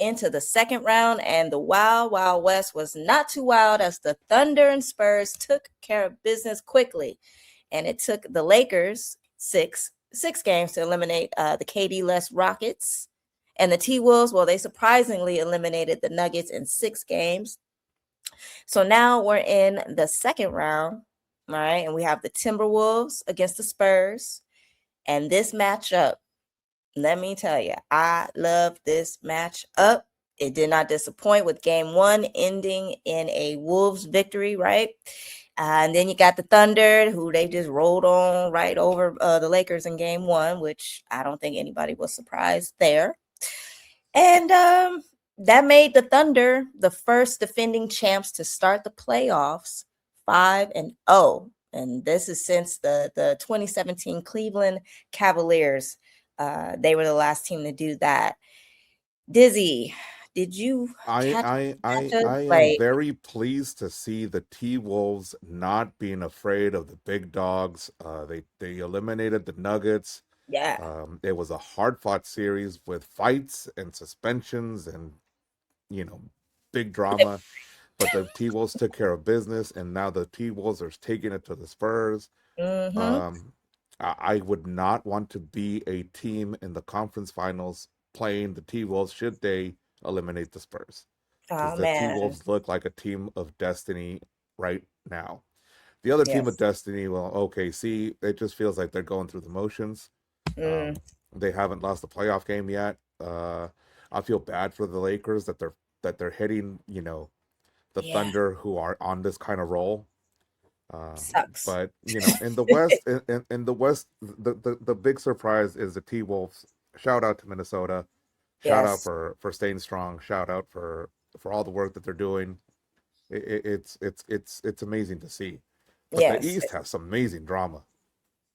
into the second round, and the Wild Wild West was not too wild as the Thunder and Spurs took care of business quickly. And it took the Lakers six games to eliminate the KD-less Rockets. And the T-Wolves, well, they surprisingly eliminated the Nuggets in 6 games. So now we're in the second round, all right? And we have the Timberwolves against the Spurs. And this matchup, let me tell you, I love this matchup. It did not disappoint with game 1 ending in a Wolves victory, right? And then you got the Thunder, who they just rolled on right over the Lakers in game 1, which I don't think anybody was surprised there. And that made the Thunder the first defending champs to start the playoffs 5-0. And this is since the 2017 Cleveland Cavaliers. They were the last team to do that. Dizzy, did you? I am very pleased to see the T-Wolves not being afraid of the big dogs. They eliminated the Nuggets. Yeah. It was a hard-fought series with fights and suspensions and, big drama. But the T-Wolves took care of business, and now the T-Wolves are taking it to the Spurs. Mm-hmm. I would not want to be a team in the conference finals playing the T-Wolves should they eliminate the Spurs. Because the T-Wolves look like a team of destiny right now. The other team of destiny, well, OKC, it just feels like they're going through the motions. They haven't lost a playoff game yet. I feel bad for the Lakers that they're hitting, the Thunder, who are on this kind of roll. Sucks. But in the West, in the West, the big surprise is the T-Wolves. Shout out to Minnesota. Shout out for staying strong. Shout out for all the work that they're doing. It's amazing to see. But the East has some amazing drama.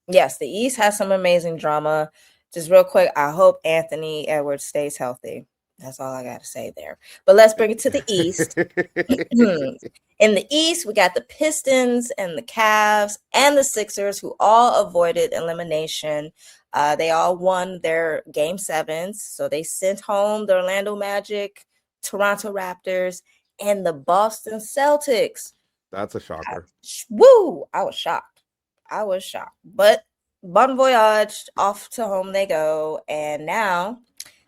Yes, the East has some amazing drama. Just real quick, I hope Anthony Edwards stays healthy. That's all I got to say there. But let's bring it to the East. In the East, we got the Pistons and the Cavs and the Sixers, who all avoided elimination. They all won their game 7s. So they sent home the Orlando Magic, Toronto Raptors, and the Boston Celtics. That's a shocker. I was shocked. But bon voyage, off to home they go. And now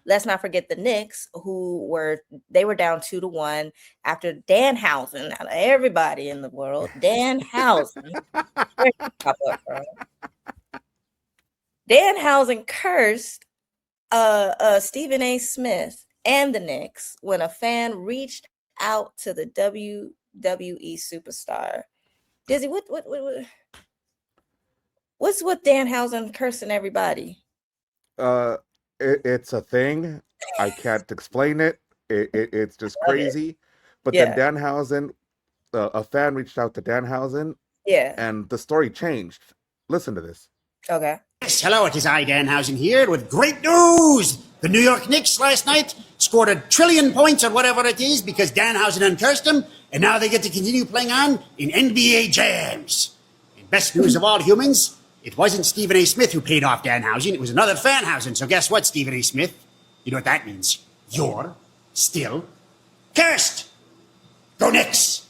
let's not forget the Knicks, who were down 2-1 after Danhausen, out of everybody in the world, Danhausen. Danhausen cursed Stephen A. Smith and the Knicks when a fan reached out to the WWE superstar. Dizzy, what's with Danhausen cursing everybody? It's a thing. I can't explain it. It's just crazy. But then Danhausen, a fan reached out to Danhausen. Yeah. And the story changed. Listen to this. Okay. Yes, hello, it is I, Danhausen, here with great news. The New York Knicks last night scored 1 trillion points or whatever it is because Danhausen uncursed them, and now they get to continue playing on in NBA jams. And best news of all, humans, it wasn't Stephen A. Smith who paid off Danhausen, it was another Fanhausen. So guess what, Stephen A. Smith? You know what that means? You're still cursed. Go Knicks.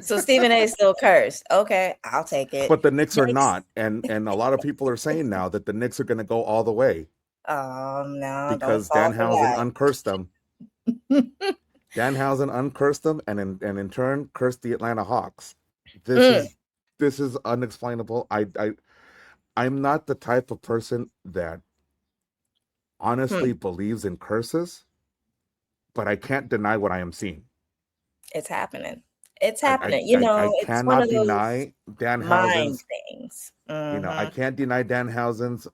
So Stephen A. is still cursed. Okay, I'll take it. But the Knicks are not, and a lot of people are saying now that the Knicks are going to go all the way. Oh no! Because Danhausen uncursed them. Danhausen uncursed them, and in turn cursed the Atlanta Hawks. This is unexplainable. I'm not the type of person that honestly believes in curses, but I can't deny what I am seeing. It's happening. It's happening. I cannot deny Danhausen's things. I can't deny Danhausen's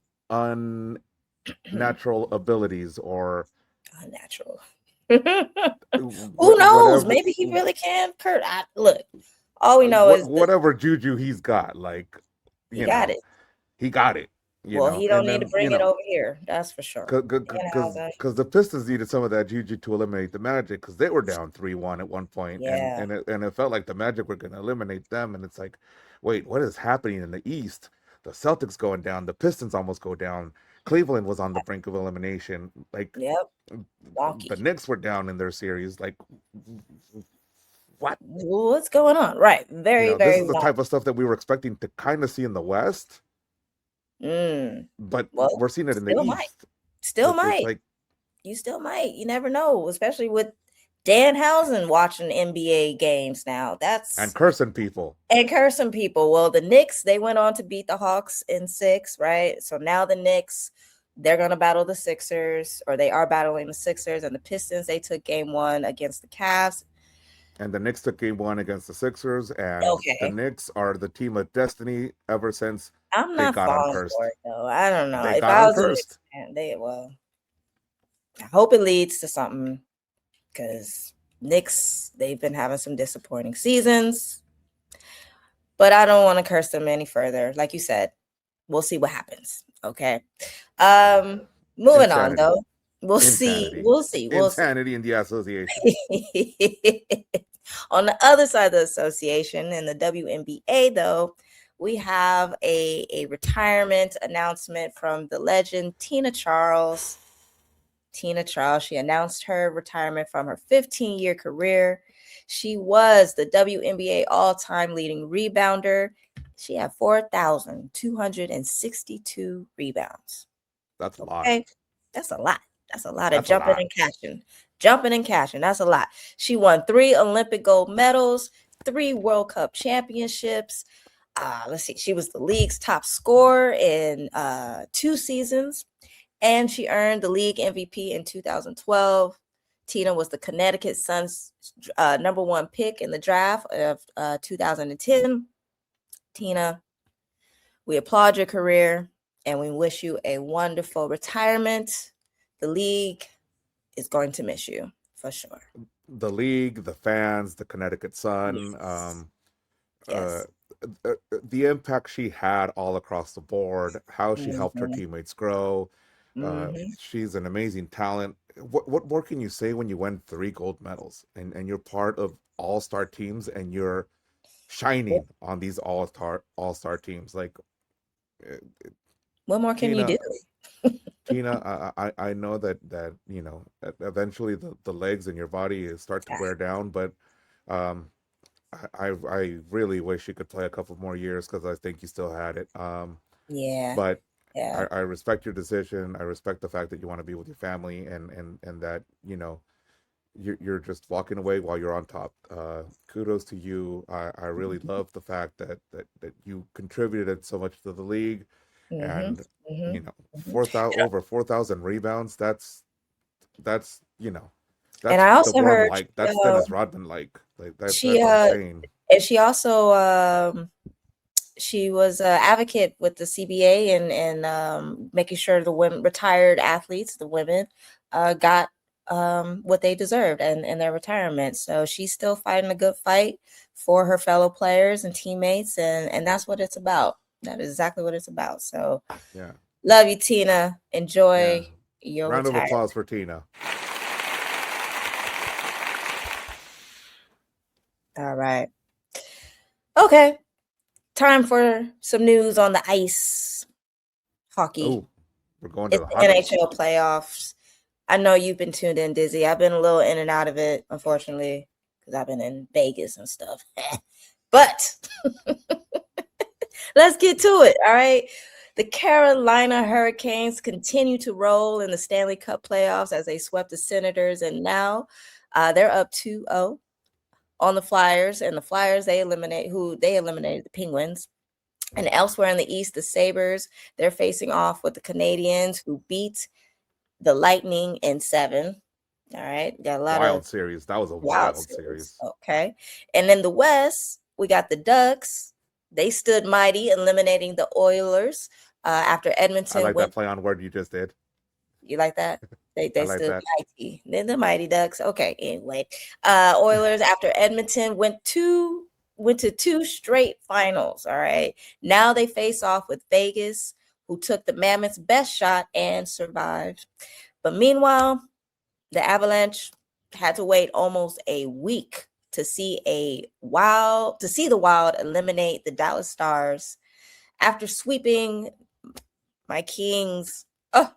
unnatural abilities or unnatural. Who knows? Maybe he really can curse. Look, all we know is whatever juju he's got. Like he got it. He got it. He don't need to bring it over here. That's for sure. Because the Pistons needed some of that juju to eliminate the Magic because they were down 3-1 at one point, and it felt like the Magic were going to eliminate them. And it's like, wait, what is happening in the East? the Celtics going down, the Pistons almost go down. Cleveland was on the brink of elimination. Like, Yep. the Wonky. Knicks were down in their series. Like, what? What's going on? Right. Very, very this is the wonky. type of stuff that we were expecting to kind of see in the West. But we're seeing it in the East. Still might. Like, you still might. You never know, especially with Danhausen watching NBA games now. And cursing people. Well, the Knicks, they went on to beat the Hawks in 6, right? So now the Knicks, they're going to battle the Sixers, or they are battling the Sixers, and the Pistons, they took game 1 against the Cavs. And the Knicks took game 1 against the Sixers, and the Knicks are the team of destiny ever since I'm not they got falling for it, though. I don't know. If I was a Knicks fan, I hope it leads to something, because Knicks, they've been having some disappointing seasons, but I don't want to curse them any further. Like you said, we'll see what happens. Okay. Moving on, though. We'll see. Insanity in the association. On the other side of the association, in the WNBA, though, we have a retirement announcement from the legend Tina Charles. She announced her retirement from her 15-year career. She was the WNBA all-time leading rebounder. She had 4,262 rebounds. That's a lot. Okay? That's a lot. That's a lot of jumping and cashing. That's a lot. She won 3 Olympic gold medals, 3 World Cup championships. Let's see. She was the league's top scorer in 2 seasons, and she earned the league MVP in 2012. Tina was the Connecticut Suns number 1 pick in the draft of 2010. Tina, we applaud your career, and we wish you a wonderful retirement. The league is going to miss you for sure. The league, the fans, the Connecticut Sun, Yes. The impact she had all across the board, how she helped her teammates grow. She's an amazing talent. What more can you say when you win 3 gold medals and you're part of all-star teams and you're shining on these all-star teams? Like, what more can you do? Tina, I know that eventually the legs in your body start to wear down, but I really wish you could play a couple more years, because I think you still had it. But I respect your decision. I respect the fact that you want to be with your family, and that you're just walking away while you're on top. Kudos to you. I really love the fact that you contributed so much to the league. And over 4,000 rebounds. That's and I also heard that's Dennis Rodman that's she insane. And she also she was an advocate with the CBA and making sure the women, retired athletes, the women, got what they deserved and their retirement. So she's still fighting a good fight for her fellow players and teammates, and that's what it's about. That is exactly what it's about. So, love you, Tina. Enjoy your round retirement. of applause for Tina. All right. Okay. Time for some news on the ice. Hockey. Oh, we're going to it's the NHL playoffs. I know you've been tuned in, Dizzy. I've been a little in and out of it, unfortunately, because I've been in Vegas and stuff. But let's get to it. All right. The Carolina Hurricanes continue to roll in the Stanley Cup Playoffs as they swept the Senators, and now they're up 2-0 on the Flyers. And the Flyers, they eliminated the Penguins. And elsewhere in the East, the Sabres, they're facing off with the Canadiens, who beat the Lightning in 7. All right. Got a lot wild series. That was a wild series. Okay. And in the West, we got the Ducks. They stood mighty, eliminating the Oilers after Edmonton. I like that play on word you just did. You like that? They like stood that. mighty. They're the Mighty Ducks. Okay. Anyway, Oilers after Edmonton went to 2 straight finals. All right. Now they face off with Vegas, who took the Mammoth's best shot and survived. But meanwhile, the Avalanche had to wait almost a week to see the Wild eliminate the Dallas Stars after sweeping my Kings. Oh,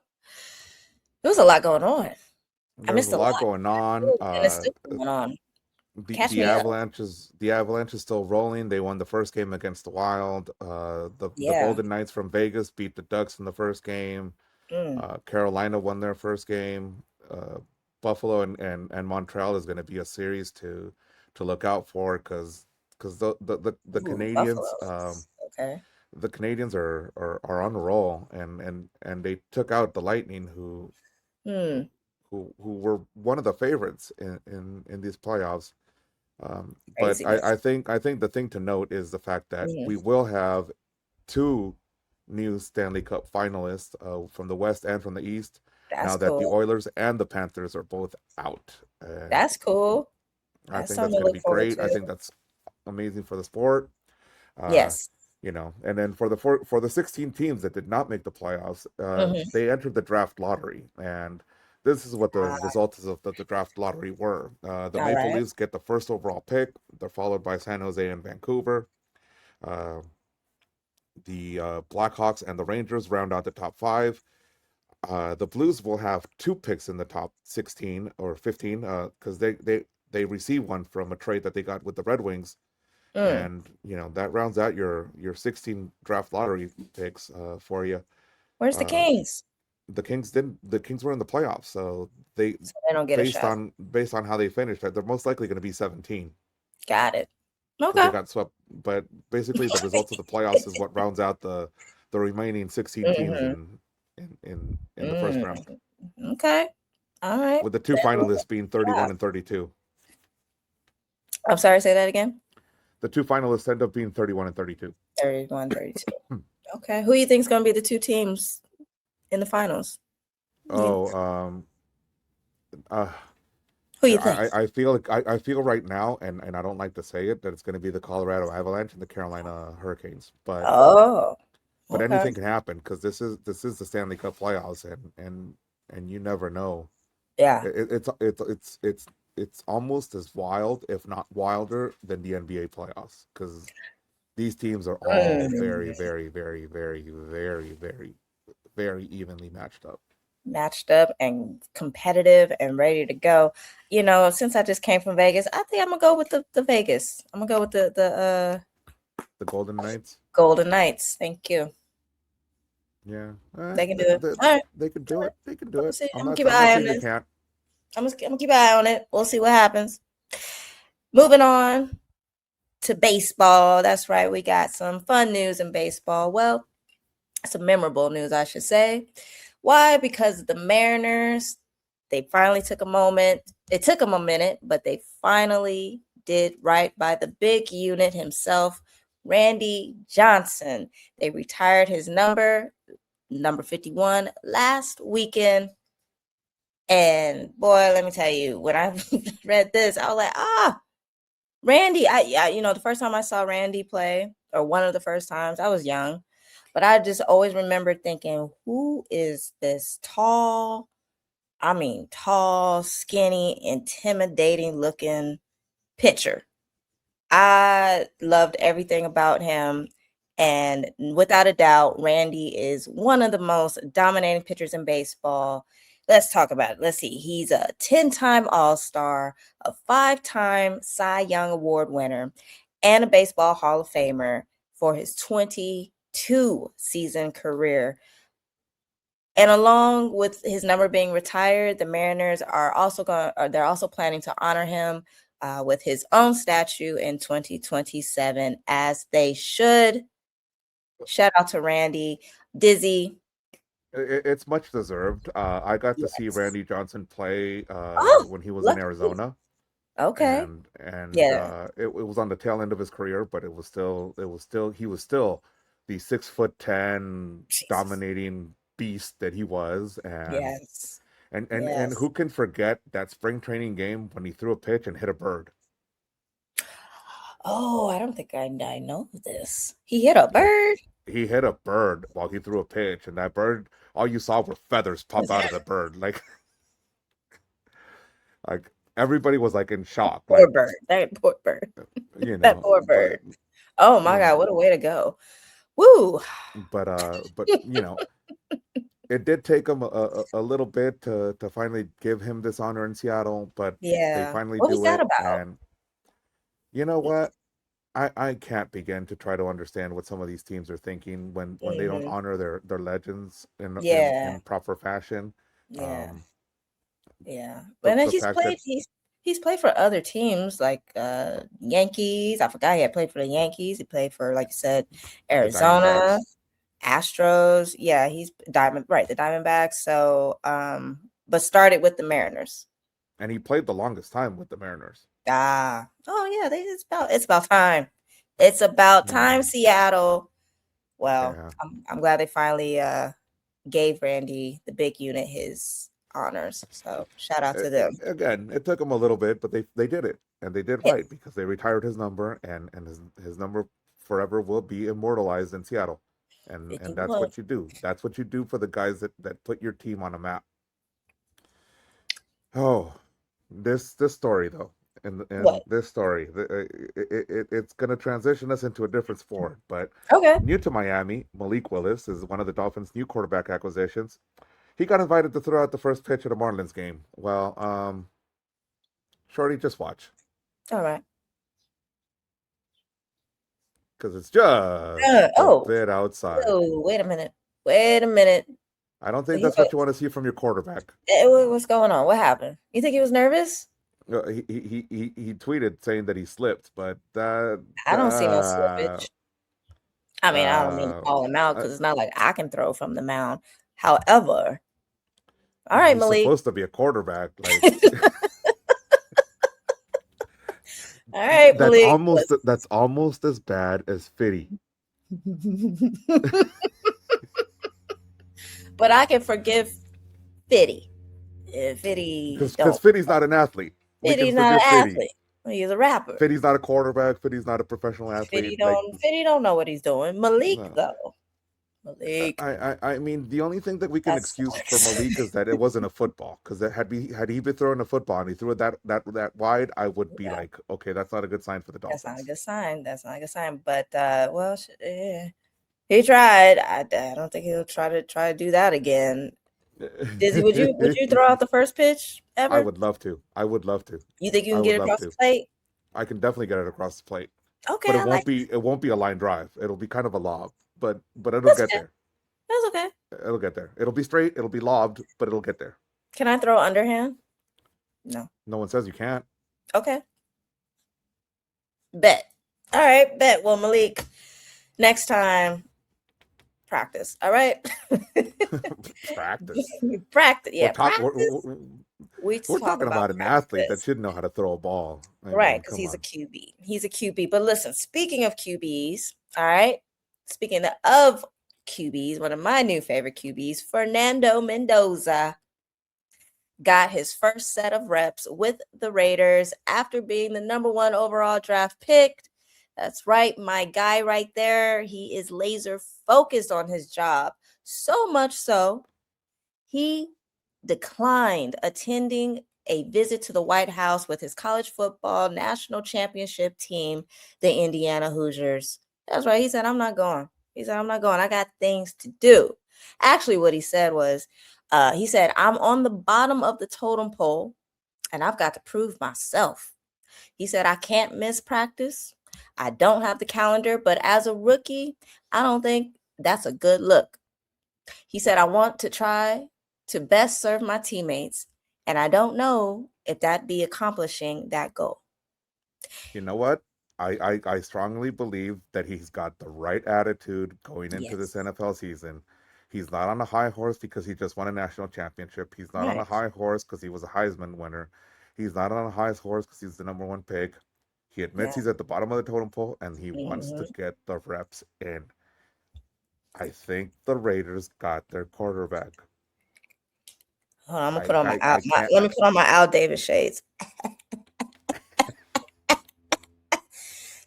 there was a lot going on. I There's missed a lot going on. and it's still going on. Catch The me up. Avalanche is still rolling. They won the first game against the Wild. The Yeah. Golden Knights from Vegas beat the Ducks in the first game. Carolina won their first game. Buffalo and Montreal is going to be a series to look out for because the Canadians okay. The Canadians are on a roll and they took out the Lightning who were one of the favorites in these playoffs. But I think the thing to note is the fact that we will have two new Stanley Cup finalists from the West and from the East. Now that the Oilers and the Panthers are both out. That's cool. I think that's going to be great. I think that's amazing for the sport. Yes. And then for the 16 teams that did not make the playoffs, they entered the draft lottery, and this is what the results of the draft lottery were. The Maple Leafs get the first overall pick. They're followed by San Jose and Vancouver. The Blackhawks and the Rangers round out the top 5. The Blues will have 2 picks in the top 16 or 15 because they received one from a trade that they got with the Red Wings. And that rounds out your 16 draft lottery picks for you. Where's the Kings? The Kings were in the playoffs, so they don't get a shot. Based on how they finished, they're most likely going to be 17. Got it. Okay. They got swept, but basically the results of the playoffs is what rounds out the remaining 16 teams in the first round. Okay. All right. With the 2 finalists being 31 and 32. I'm sorry, say that again. The 2 finalists end up being 31 and 32. 31, 32. Okay. Who do you think is going to be the 2 teams in the finals? Who you think? I feel right now, and I don't like to say it, that it's going to be the Colorado Avalanche and the Carolina Hurricanes. But anything can happen because this is the Stanley Cup Playoffs, and you never know. Yeah. It's almost as wild, if not wilder, than the NBA playoffs because these teams are all very, very, very, very, very, very, very evenly matched up and competitive and ready to go. Since I just came from Vegas, I think I'm gonna go with the Vegas. I'm gonna go with the Golden Knights. Golden Knights. Thank you. Yeah, they can do it. All right, they can do it. They can do it. I'm gonna keep an eye on it. I'm gonna keep an eye on it. We'll see what happens. Moving on to baseball. That's right. We got some fun news in baseball. Well, some memorable news, I should say. Why? Because the Mariners, they finally took a moment. It took them a minute, but they finally did right by the big unit himself, Randy Johnson. They retired his number 51, last weekend. And boy, let me tell you, when I read this, I was like, Randy. The first time I saw Randy play, or one of the first times, I was young, but I just always remember thinking, who is this tall, skinny, intimidating looking pitcher? I loved everything about him. And without a doubt, Randy is one of the most dominating pitchers in baseball. Let's talk about it. Let's see. He's a 10-time All-Star, a 5-time Cy Young Award winner, and a Baseball Hall of Famer for his 22-season career. And along with his number being retired, the Mariners are also planning to honor him with his own statue in 2027, as they should. Shout out to Randy. Dizzy. It's much deserved. I got to see Randy Johnson play when he was in Arizona. Okay. And it was on the tail end of his career, but he was still the 6'10" dominating beast that he was. And and who can forget that spring training game when he threw a pitch and hit a bird? Oh, I don't think I know this. He hit a bird? He hit a bird while he threw a pitch, and that bird, all you saw were feathers pop out of the bird. Like everybody was in shock. Poor bird. That poor bird. That poor bird. Oh my God, what a way to go. Woo! But it did take him a little bit to finally give him this honor in Seattle, but they Yeah. finally What was do that it. about? And you know what? I can't begin to try to understand what some of these teams are thinking when they don't honor their legends Yeah. in proper fashion. Yeah. Yeah. The And then the fact that he's played for other teams like Yankees. I forgot he had played for the Yankees. He played for, like you said, the Arizona, Diamondbacks, Astros. Yeah, he's the Diamondbacks. So but started with the Mariners. and he played the longest time with the Mariners. Oh yeah, it's about time. It's about time, Seattle. Well, Yeah. I'm glad they finally gave Randy the big unit his honors. So shout out to them. Again, it took them a little bit, but they did it, and they did right because they retired his number, and his number forever will be immortalized in Seattle, and that's what you do. That's what you do for the guys that put your team on a map. Oh, this story though, and this story, it's going to transition us into a different sport, but okay. New to Miami, Malik Willis is one of the Dolphins' new quarterback acquisitions. He got invited to throw out the first pitch at a Marlins game. Well, Shorty, just watch. All right. Because it's just a bit outside. Oh, wait a minute. I don't think that's what you want to see from your quarterback. What's going on? What happened? You think he was nervous? He tweeted saying that he slipped, but I don't see no slippage. I mean, I don't mean to call him out because it's not like I can throw from the mound. However, all right, Malik. He's supposed to be a quarterback. Like, all right, Malik. That's almost as bad as Fitty. But I can forgive Fitty. Fitty, because Fitty's not an athlete. Fitty's not an athlete. He's a rapper. Fitty's not a quarterback. Fitty's not a professional athlete. Fitty don't know what he's doing. Malik though. Malik. I mean, the only thing that we can excuse for Malik is that it wasn't a football. Because had he been throwing a football and he threw it that wide, I would be like, okay, that's not a good sign for the Dolphins. That's not a good sign. But he tried. I don't think he'll try to do that again. Dizzy, would you throw out the first pitch ever? I would love to. You think you can get it across the plate? I can definitely get it across the plate. Okay, but it won't be a line drive. It'll be kind of a lob, but it'll get there. That's okay. It'll get there. It'll be straight. It'll be lobbed, but it'll get there. Can I throw underhand? No. No one says you can't. Okay. Bet. All right, bet. Well, Malik, next time, practice. All right. Practice. Yeah. We're talking about an athlete that should know how to throw a ball. Right, because he's a QB. He's a QB. But listen, speaking of QBs, all right. Speaking of QBs, one of my new favorite QBs, Fernando Mendoza, got his first set of reps with the Raiders after being the #1 overall draft pick. That's right, my guy right there. He is laser focused on his job. So much so, he declined attending a visit to the White House with his college football national championship team, the Indiana Hoosiers. That's right. He said, I'm not going. I got things to do. Actually, what he said was, he said, I'm on the bottom of the totem pole and I've got to prove myself. He said, I can't miss practice. I don't have the calendar, but as a rookie, I don't think that's a good look. He said, I want to try to best serve my teammates, and I don't know if that'd be accomplishing that goal. You know what? I strongly believe that he's got the right attitude going into this NFL season. He's not on a high horse because he just won a national championship. He's not on a high horse because he was a Heisman winner. He's not on a high horse because he's the #1 pick. He admits he's at the bottom of the totem pole, and he wants to get the reps in. I think the Raiders got their quarterback. I'm gonna put on let me put on my Al Davis shades.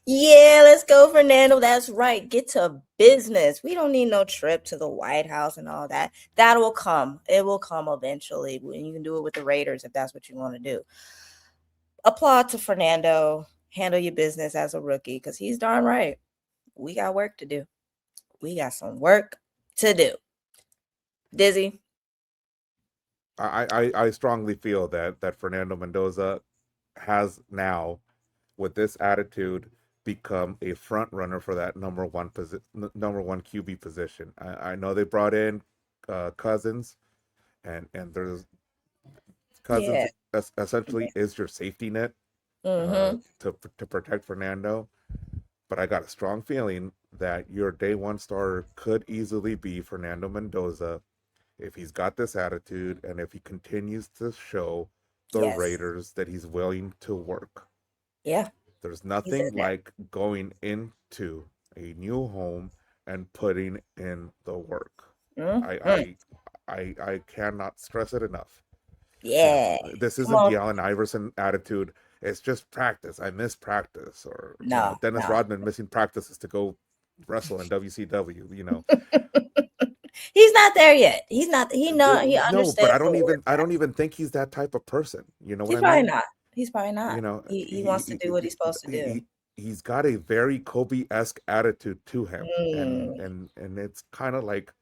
Yeah, let's go, Fernando. That's right. Get to business. We don't need no trip to the White House and all that. That will come. It will come eventually. You can do it with the Raiders if that's what you want to do. Applaud to Fernando. Handle your business as a rookie because he's darn right. We got work to do. We got some work to do. Dizzy? I strongly feel that Fernando Mendoza has now, with this attitude, become a front runner for that number one QB position. I know they brought in Cousins, and there's Cousins essentially is your safety net to protect Fernando. But I got a strong feeling that your day one starter could easily be Fernando Mendoza if he's got this attitude and if he continues to show the Raiders that he's willing to work. Yeah. There's nothing like going into a new home and putting in the work. I cannot stress it enough. Yeah. This isn't the Allen Iverson attitude. It's just practice. I miss practice. Or Dennis Rodman missing practices to go wrestle in WCW, He's not there yet. He's not. He understands. No, but I don't even think he's that type of person. You know what I mean? He's probably not. He wants to do what he's supposed to do. He's got a very Kobe-esque attitude to him, and it's kind of like,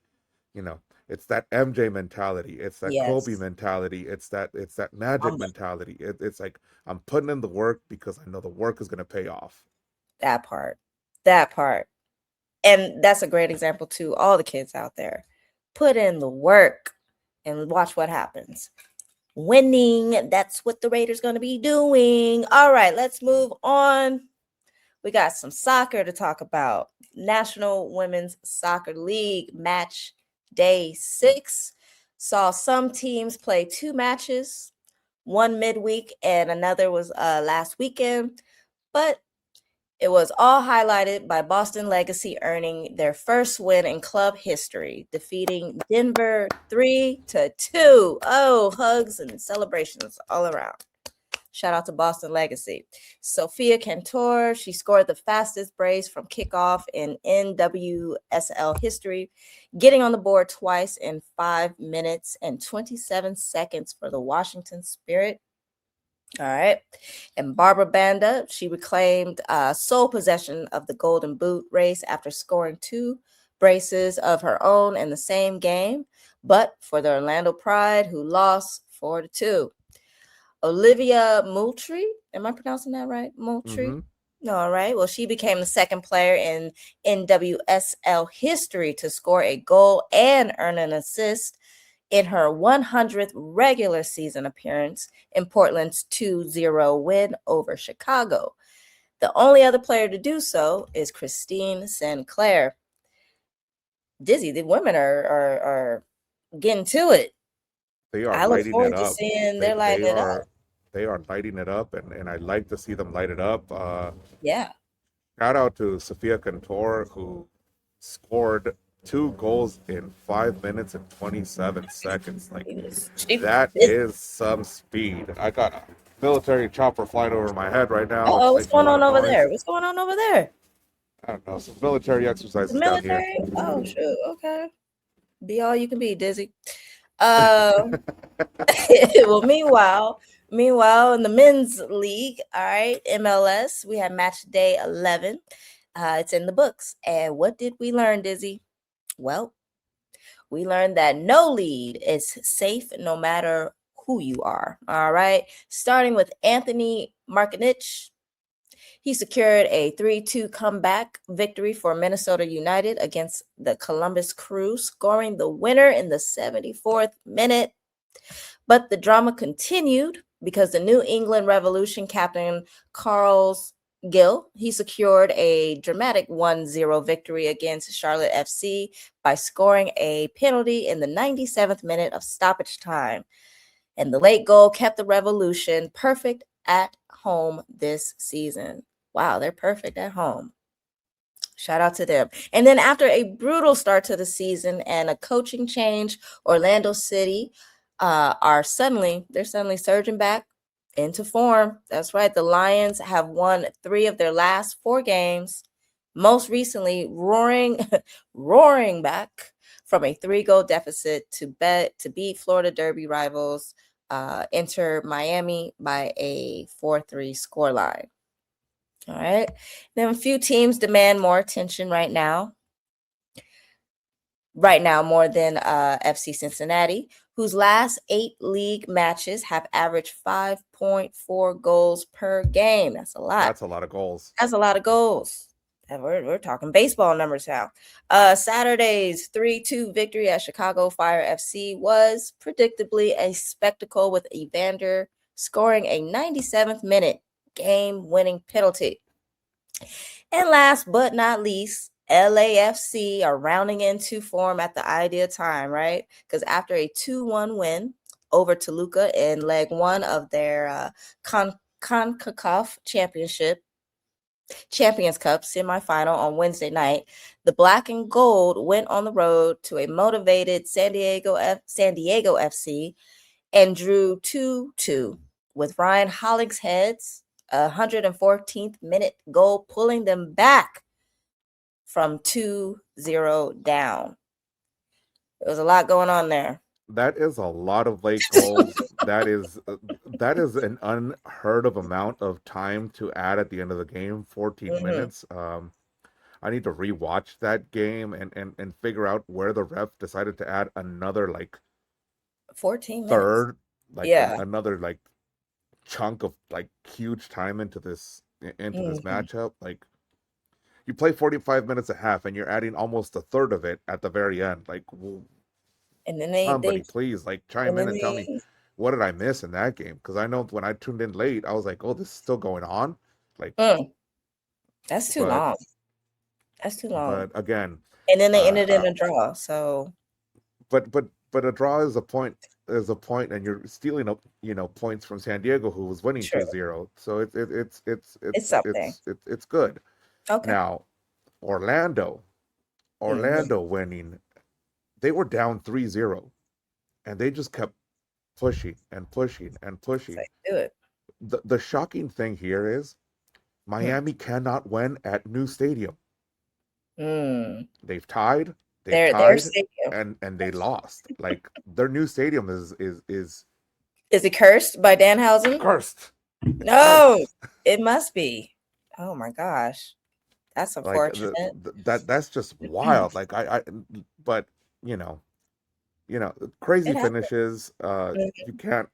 it's that MJ mentality, it's that Kobe mentality, it's that Magic mentality. It's like, I'm putting in the work because I know the work is going to pay off. That part. And that's a great example to all the kids out there. Put in the work and watch what happens. Winning, that's what the Raiders going to be doing. All right, let's move on. We got some soccer to talk about. National Women's Soccer League match day 6 saw some teams play 2 matches, one midweek and another was last weekend, but it was all highlighted by Boston Legacy earning their first win in club history, defeating Denver 3-2. Oh, hugs and celebrations all around. Shout out to Boston Legacy. Sophia Cantor, she scored the fastest brace from kickoff in NWSL history, getting on the board twice in 5 minutes and 27 seconds for the Washington Spirit. All right. And Barbara Banda, she reclaimed sole possession of the Golden Boot race after scoring 2 braces of her own in the same game, but for the Orlando Pride, who lost 4-2. Olivia Moultrie, am I pronouncing that right? Moultrie? Mm-hmm. All right. Well, she became the second player in NWSL history to score a goal and earn an assist in her 100th regular season appearance in Portland's 2-0 win over Chicago. The only other player to do so is Christine Sinclair. Dizzy, the women are getting to it. They are. I look forward to seeing they're lighting it up. They are lighting it up, and I like to see them light it up. Yeah. Shout out to Sophia Cantor, who scored 2 goals in 5 minutes and 27 seconds. Like, that is some speed. I got a military chopper flying over my head right now. Oh, what's going on over there? What's going on over there? I don't know. Some military exercises down here. Oh, shoot. Okay. Be all you can be, Dizzy. Well, meanwhile, in the men's league, all right, MLS, we had match day 11. It's in the books. And what did we learn, Dizzy? Well, we learned that no lead is safe no matter who you are. All right. Starting with Anthony Markinich. He secured a 3-2 comeback victory for Minnesota United against the Columbus Crew, scoring the winner in the 74th minute. But the drama continued because the New England Revolution captain Carles Gill, he secured a dramatic 1-0 victory against Charlotte FC by scoring a penalty in the 97th minute of stoppage time. And the late goal kept the Revolution perfect at home this season. Wow, they're perfect at home. Shout out to them. And then after a brutal start to the season and a coaching change, Orlando City they're suddenly surging back into form. That's right. The Lions have won 3 of their last 4 games, most recently roaring back from a 3-goal deficit to beat Florida Derby rivals Inter Miami by a 4-3 scoreline. All right. Then a few teams demand more attention right now. right now more than FC Cincinnati, whose last 8 league matches have averaged 5.4 goals per game. That's a lot. That's a lot of goals. That's a lot of goals. And we're talking baseball numbers now. Saturday's 3-2 victory at Chicago Fire FC was predictably a spectacle, with Evander scoring a 97th minute game-winning penalty. And last but not least, LAFC are rounding into form at the ideal time, right? Because after a 2-1 win over Toluca in leg 1 of their CONCACAF Champions Cup semifinal on Wednesday night, the Black and Gold went on the road to a motivated San Diego FC and drew 2-2, with Ryan Hollingshead's 114th minute goal pulling them back from 2-0 down. There was a lot going on there. That is a lot of late goals. that is an unheard of amount of time to add at the end of the game. 14 minutes. I need to rewatch that game and figure out where the ref decided to add another 14 third, minutes. another chunk of huge time into this matchup. You play 45 minutes a half and you're adding almost a third of it at the very end. And then somebody please chime in and tell me, what did I miss in that game? Because I know when I tuned in late, I was like, oh, this is still going on. That's too long. That's too long. But again, and then they ended in a draw. So, but a draw is a point. And you're stealing up, points from San Diego, who was winning 2-0. So it's something. It's good. Okay. Now, Orlando winning. They were down 3-0, and they just kept pushing and pushing and pushing. Do it. The shocking thing here is Miami cannot win at New Stadium. They've tied. Their stadium. and they lost. Their new stadium is it cursed by Danhausen? Cursed. No, it must be. Oh my gosh, that's unfortunate. That's just wild. But crazy finishes. You can't.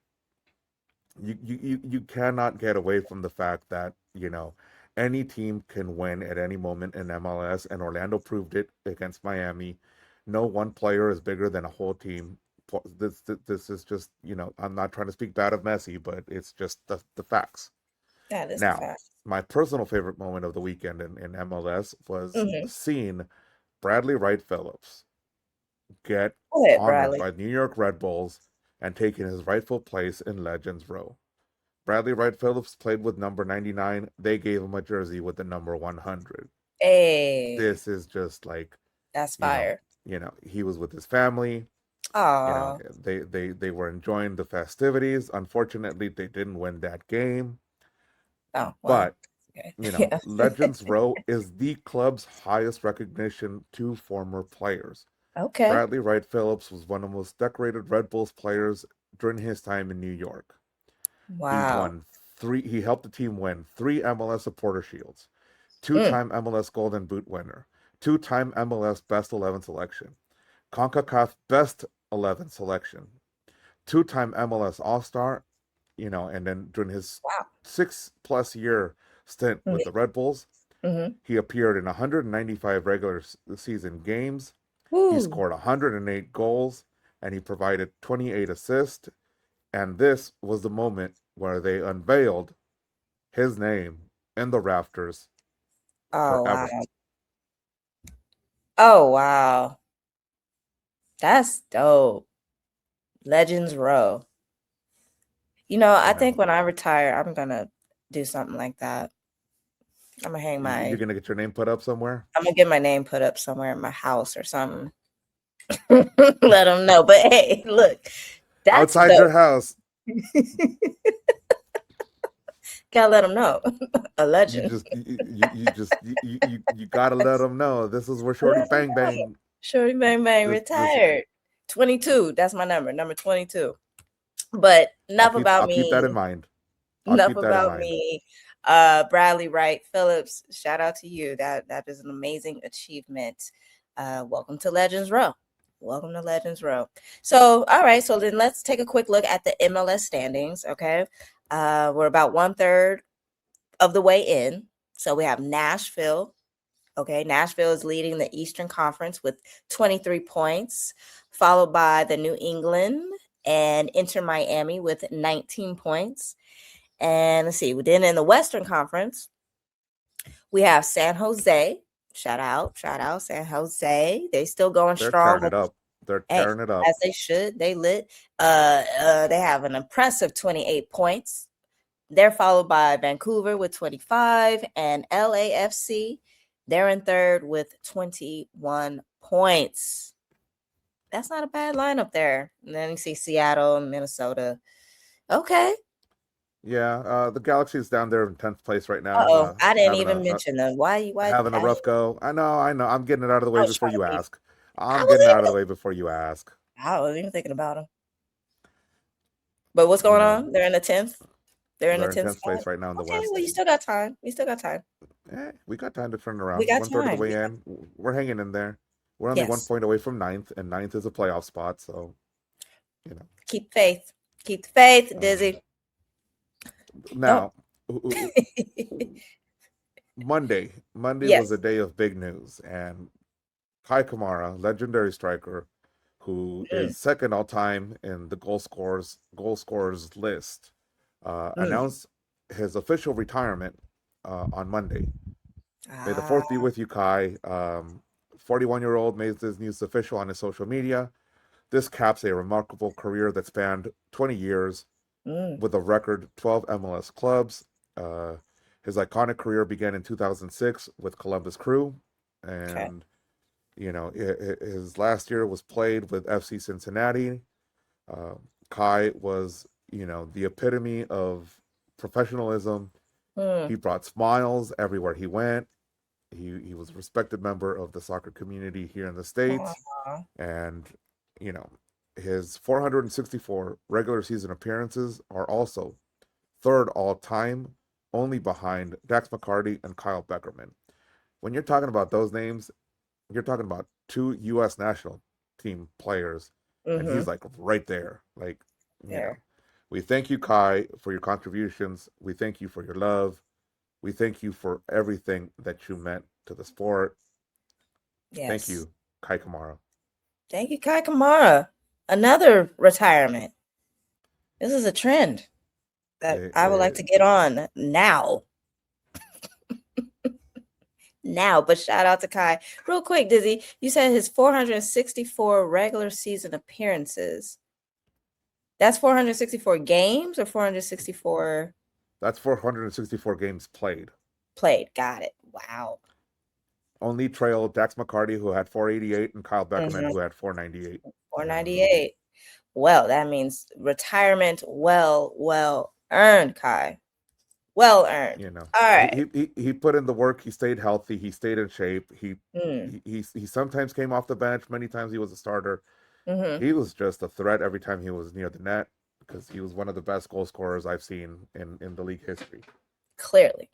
You cannot get away from the fact that any team can win at any moment in MLS, and Orlando proved it against Miami. No one player is bigger than a whole team. This is just, I'm not trying to speak bad of Messi, but it's just the facts. That is now, the facts. My personal favorite moment of the weekend in MLS was seeing Bradley-Wright-Phillips get honored by New York Red Bulls and taking his rightful place in Legends Row. Bradley-Wright-Phillips played with number 99. They gave him a jersey with the number 100. Hey, this is just that's fire. He was with his family. They were enjoying the festivities. Unfortunately, they didn't win that game. Oh, well, but Legends Row is the club's highest recognition to former players. Okay. Bradley-Wright-Phillips was one of the most decorated Red Bulls players during his time in New York. Wow. He helped the team win 3 MLS Supporter Shields, 2-time MLS Golden Boot winner, 2-time MLS Best 11 selection, CONCACAF Best 11 selection, 2-time MLS All-Star, and then during his 6+ year stint with the Red Bulls, he appeared in 195 regular season games. He scored 108 goals, and he provided 28 assists. And this was the moment where they unveiled his name in the rafters forever. Wow. Oh, wow. That's dope. Legends Row. I think when I retire, I'm going to do something like that. I'm going to hang my... You're going to get your name put up somewhere? I'm going to get my name put up somewhere in my house or something. Let them know. But hey, look. That's outside your house. Gotta let them know. A legend. You gotta let them know. This is where Shorty Bang Bang. Shorty Bang Bang retired. 22. That's my number 22. But enough about me. I'll keep that in mind. Enough about me. Bradley-Wright-Phillips, shout out to you. That is an amazing achievement. Welcome to Legends Row. Welcome to Legends Row. So, all right. So then let's take a quick look at the MLS standings. Okay. We're about 1/3 of the way in. So we have Nashville. Okay. Nashville is leading the Eastern Conference with 23 points, followed by the New England and Inter Miami with 19 points. And let's see. Then in the Western Conference, we have San Jose. Shout out San Jose. They still going strong. They're tearing it up. As they should. They lit. They have an impressive 28 points. They're followed by Vancouver with 25 and LAFC. They're in third with 21 points. That's not a bad lineup there. And then you see Seattle and Minnesota. Okay. Yeah, the Galaxy is down there in 10th place right now. I didn't even mention them. Why having a rough go? I know. I'm getting it out of the way before you ask. I wasn't even thinking about them. But what's going on? They're in the 10th. They're in the 10th place right now in the West. Well, you still got time. We got time to turn it around. We got 1/3 of the way in. We're hanging in there. We're only 1 point away from 9th, and 9th is a playoff spot. So, keep faith. Keep the faith, Dizzy. Now, Monday was a day of big news, and Keikamara, legendary striker, who is second all time in the goal scorers list, announced his official retirement on Monday. May the fourth be with you, Kai. 41-year-old made this news official on his social media. This caps a remarkable career that spanned 20 years with a record 12 MLS clubs. His iconic career began in 2006 with Columbus Crew, and his last year was played with FC Cincinnati. Kai was, the epitome of professionalism. He brought smiles everywhere he went. He was a respected member of the soccer community here in the States. And, his 464 regular season appearances are also third all time, only behind Dax McCarty and Kyle Beckerman. When you're talking about those names, you're talking about two U.S. national team players, and he's like right there. We thank you, Kai, for your contributions. We thank you for your love. We thank you for everything that you meant to the sport. Yes. Thank you, Keikamara. Thank you, Keikamara. Another retirement. This is a trend that I would like to get on now. But shout out to Kai. Real quick, Dizzy, you said his 464 regular season appearances. That's 464 games or 464? That's 464 games played. Got it. Wow. Only trailed Dax McCarty, who had 488, and Kyle Beckerman, who had 498. 498. Well, that means retirement well earned, Kai. Well earned. All right. He put in the work. He stayed healthy. He stayed in shape. He sometimes came off the bench. Many times he was a starter. He was just a threat every time he was near the net, because he was one of the best goal scorers I've seen in the league history. Clearly.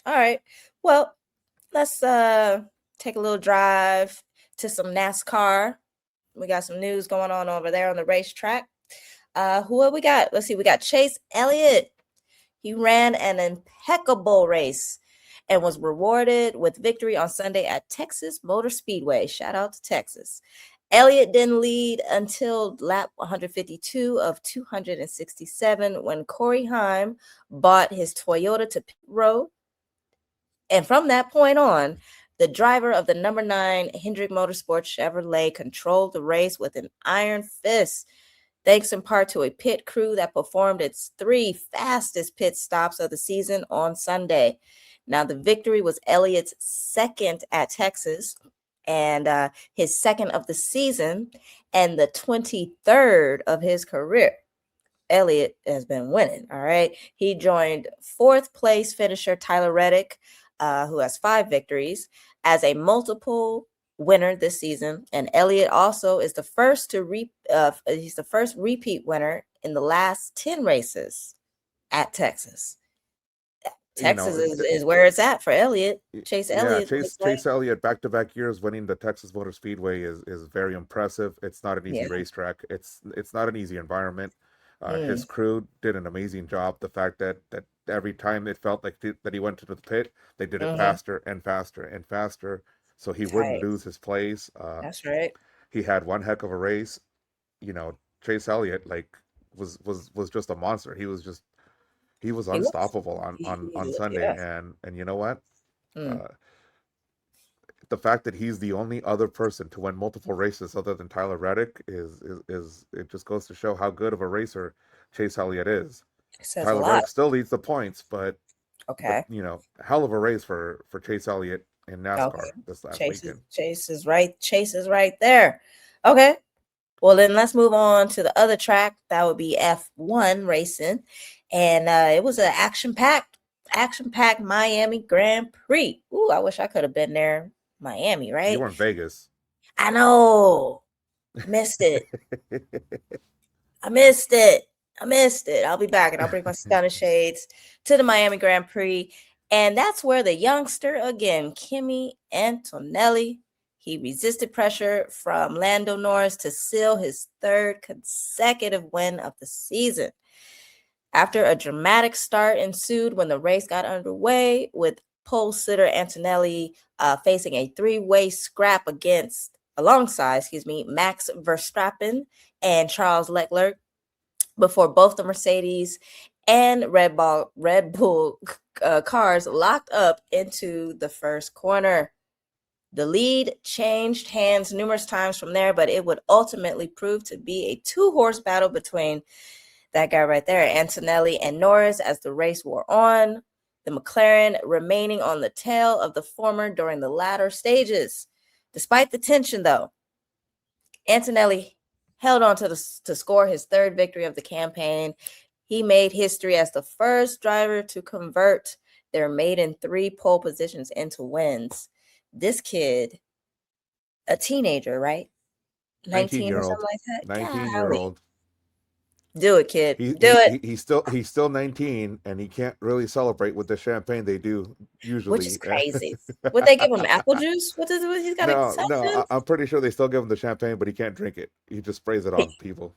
All right. Well, let's take a little drive to some NASCAR. We got some news going on over there on the racetrack. Who have we got? Let's see. We got Chase Elliott. He ran an impeccable race and was rewarded with victory on Sunday at Texas Motor Speedway. Shout out to Texas. Elliott didn't lead until lap 152 of 267 when Corey Heim bought his Toyota to pit road. And from that point on, the driver of the number 9 Hendrick Motorsports Chevrolet controlled the race with an iron fist, thanks in part to a pit crew that performed its 3 fastest pit stops of the season on Sunday. Now, the victory was Elliott's second at Texas, and his second of the season, and the 23rd of his career. Elliott has been winning, all right? He joined 4th place finisher Tyler Reddick, who has 5 victories, as a multiple winner this season. And Elliott also is the first he's the first repeat winner in the last 10 races at Texas. Texas is where it's at for Elliott. Chase Elliott. Chase Elliott back-to-back years winning the Texas Motor Speedway is very impressive. It's not an easy racetrack. It's not an easy environment. His crew did an amazing job. The fact that every time it felt like that he went to the pit, they did it faster and faster and faster, so he wouldn't lose his place. That's right. He had one heck of a race. Chase Elliott was just a monster. He was unstoppable on Sunday, and you know what? The fact that he's the only other person to win multiple races other than Tyler Reddick is it just goes to show how good of a racer Chase Elliott is. Tyler Reddick still leads the points, but hell of a race for Chase Elliott in NASCAR this last weekend. Chase is right there. Okay. Well, then let's move on to the other track. That would be F1 racing. And it was an action-packed Miami Grand Prix. Ooh, I wish I could have been there. Miami, right? You were in Vegas. I know. Missed it. I missed it. I'll be back, and I'll bring my stunning shades to the Miami Grand Prix. And that's where the youngster again, Kimiantonelli, he resisted pressure from Lando Norris to seal his third consecutive win of the season. After a dramatic start ensued when the race got underway, with pole sitter Antonelli facing a three-way scrap alongside Max Verstappen and Charles Leclerc, before both the Mercedes and Red Bull cars locked up into the first corner. The lead changed hands numerous times from there, but it would ultimately prove to be a two-horse battle between that guy right there, Antonelli and Norris, as the race wore on, the McLaren remaining on the tail of the former during the latter stages. Despite the tension, though, Antonelli held on to score his third victory of the campaign. He made history as the first driver to convert their maiden 3 pole positions into wins. This kid, a teenager, right? 19 or something like that. 19-year-old. Do it, kid. Do it. He's still 19, and he can't really celebrate with the champagne they do usually. Which is crazy. Would they give him apple juice? What he's got? No. I'm pretty sure they still give him the champagne, but he can't drink it. He just sprays it on people.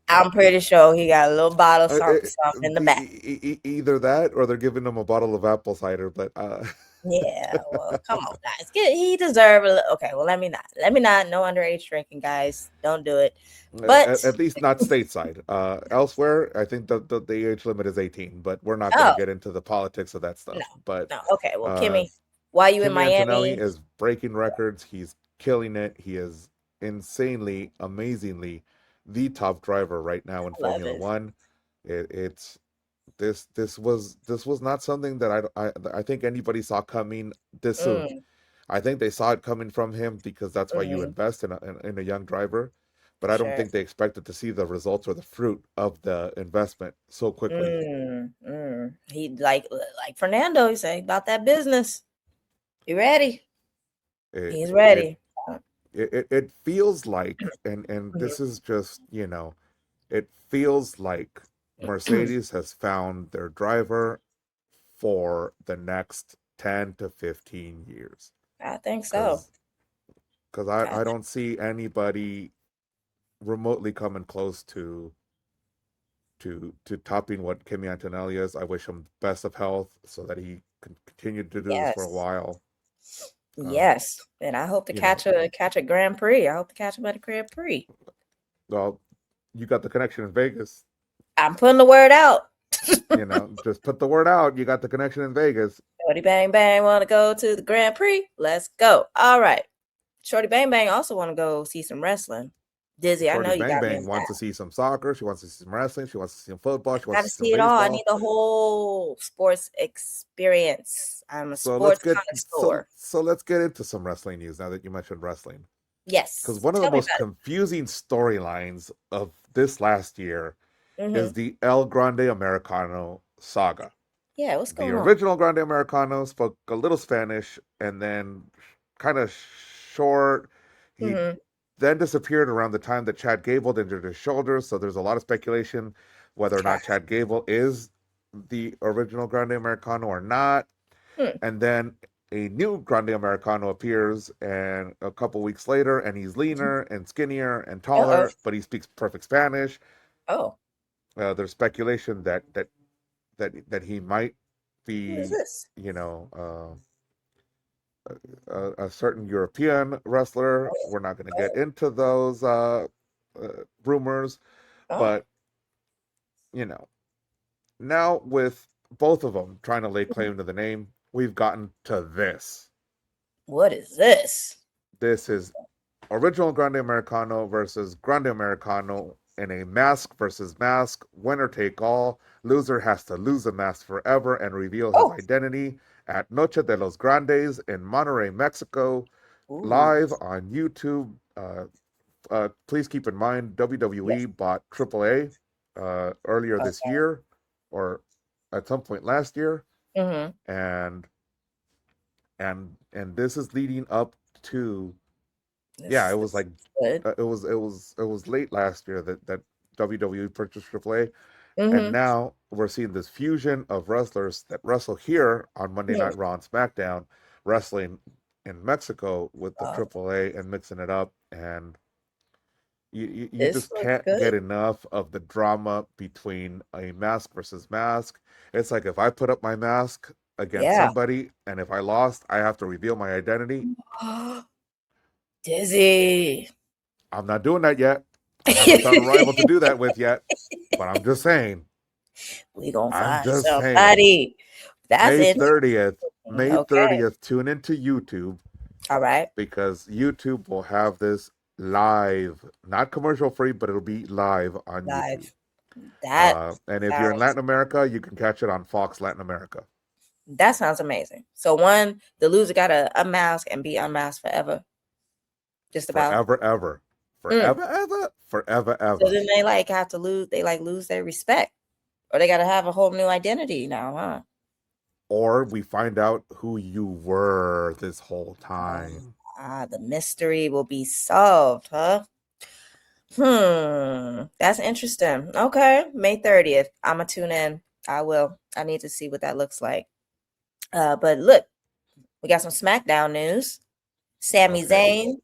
I'm pretty sure he got a little bottle of something in the back. Either that, or they're giving him a bottle of apple cider. But yeah, well, come on, guys. He deserves a little. Okay, well, let me not. No underage drinking, guys. Don't do it. But at least not stateside. Elsewhere, I think the age limit is 18. But we're not going to get into the politics of that stuff. No. Okay. Well, Kimmy, why you in Miami? Antonelli is breaking records. He's killing it. He is insanely, amazingly the top driver right now in Formula One. This was not something that I think anybody saw coming this soon. I think they saw it coming from him because that's why you invest in a young driver. But I don't think they expected to see the results or the fruit of the investment so quickly. He like Fernando. He say about that business. You ready? He's ready. It feels like, and this is just, it feels like Mercedes has found their driver for the next 10 to 15 years. I think so. Because I don't see anybody remotely coming close to topping what Kimiantonelli is. I wish him best of health so that he can continue to do this for a while. Yes, and I hope to catch a Grand Prix. I hope to catch him at a Grand Prix. Well, you got the connection in Vegas. I'm putting the word out. Just put the word out. You got the connection in Vegas. Shorty Bang Bang want to go to the Grand Prix? Let's go. All right. Shorty Bang Bang also want to go see some wrestling. Dizzy, I know you got me. Shorty Bang Bang wants to see some soccer. She wants to see some wrestling. She wants to see some football. She wants to see it all. I need the whole sports experience. I'm a sports connoisseur. So let's get into some wrestling news now that you mentioned wrestling. Yes. Because one of the most confusing storylines of this last year is the El Grandeamericano saga. Yeah, what's going on? The original Grande Americano spoke a little Spanish and then kind of short. He then disappeared around the time that Chad Gable injured his shoulder. So there's a lot of speculation whether or not Chad Gable is the original Grande Americano or not. And then a new Grande Americano appears, and a couple weeks later, and he's leaner and skinnier and taller, but he speaks perfect Spanish. Oh, there's speculation that he might be, a certain European wrestler. We're not going to get into those rumors, but now with both of them trying to lay claim to the name, we've gotten to this. What is this? This is original Grande Americano versus Grande Americano in a mask versus mask, winner take all. Loser has to lose the mask forever and reveal his identity at Noche de los Grandes in Monterrey, Mexico. Live on YouTube. Please keep in mind, WWE bought Triple A earlier this year, or at some point last year. And this is leading up to it was like it was late last year that WWE purchased AAA, and now we're seeing this fusion of wrestlers that wrestle here on Monday Night Raw and SmackDown, wrestling in Mexico with the AAA and mixing it up, and you just can't get enough of the drama between a mask versus mask. It's like if I put up my mask against somebody, and if I lost, I have to reveal my identity. Dizzy. I'm not doing that yet. I haven't found a rival to do that with yet, but I'm just saying. We gonna find somebody. That's May 30th. May 30th. Tune into YouTube. All right. Because YouTube will have this live, not commercial free, but it'll be live on YouTube. And if you're in Latin America, you can catch it on Fox Latin America. That sounds amazing. So the loser got to unmask and be unmasked forever. Just about forever. So then they have to lose. They lose their respect, or they got to have a whole new identity now, huh? Or we find out who you were this whole time. The mystery will be solved, huh? That's interesting. Okay, May 30th. I'm gonna tune in. I will. I need to see what that looks like. But look, we got some SmackDown news. Sami Zayn,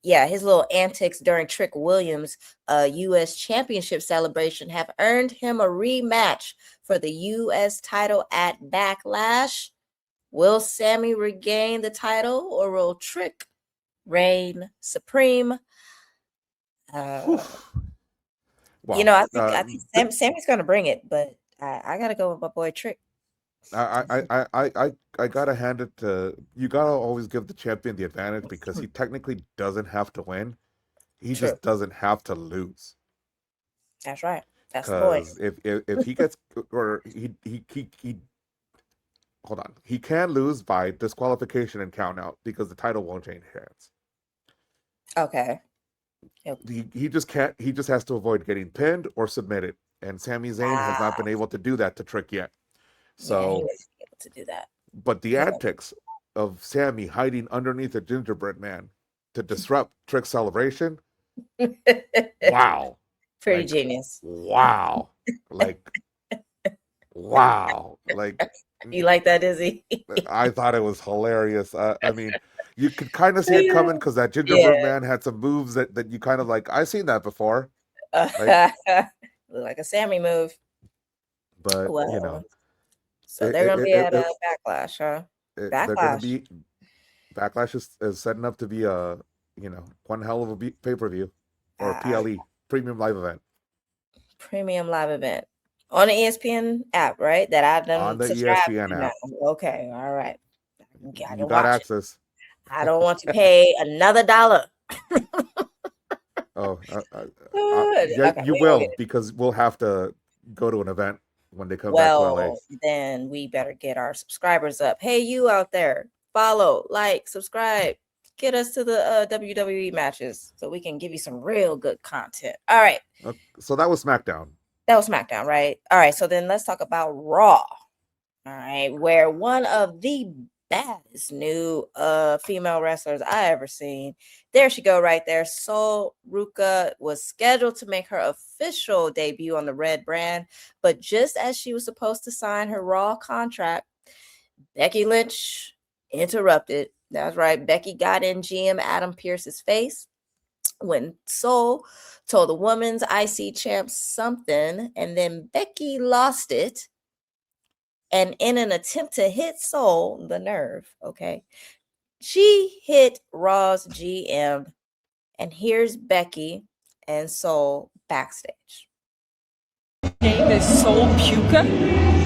his little antics during Trick Williams' U.S. Championship celebration have earned him a rematch for the U.S. title at Backlash. Will Sami regain the title, or will Trick reign supreme? Wow. I think Sammy's going to bring it, but I got to go with my boy Trick. I gotta hand it to you. Gotta always give the champion the advantage because he technically doesn't have to win. He just doesn't have to lose. That's right. That's the point. If he gets or he hold on, he can lose by disqualification and count out because the title won't change hands. Okay. Yep. He just can't. He just has to avoid getting pinned or submitted, and Sami Zayn has not been able to do that to Trick yet. So he was able to do that. But the antics of Sami hiding underneath a gingerbread man to disrupt Trick's celebration, wow. Pretty genius. Wow. Wow. You like that, Izzy? I thought it was hilarious. I mean, you could kind of see it coming because that gingerbread man had some moves that you kind of I've seen that before. Look like a Sami move. But, So they're going to be at a Backlash, huh? Backlash. Backlash is setting up to be one hell of a pay-per-view or PLE, Premium Live Event. Premium Live Event. On the ESPN app, right? That I done on the ESPN app. Okay, all right. You got access. I don't want to pay another $1. You will, because we'll have to go to an event when they come back to LA. Then we better get our subscribers up. Hey, you out there, follow, subscribe, get us to the WWE matches so we can give you some real good content. All right. So that was SmackDown. That was SmackDown, right? All right. So then let's talk about Raw. All right. Where one of the baddest new female wrestlers I ever seen. There she go right there. Sol Ruca was scheduled to make her official debut on the red brand, but just as she was supposed to sign her Raw contract, Becky Lynch interrupted. That's right. Becky got in GM Adam Pearce's face when Sol told the women's IC champ something, and then Becky lost it. And in an attempt to hit Sol, the nerve, okay, she hit Raw's GM. And here's Becky and Sol backstage. Name is Sol Puka.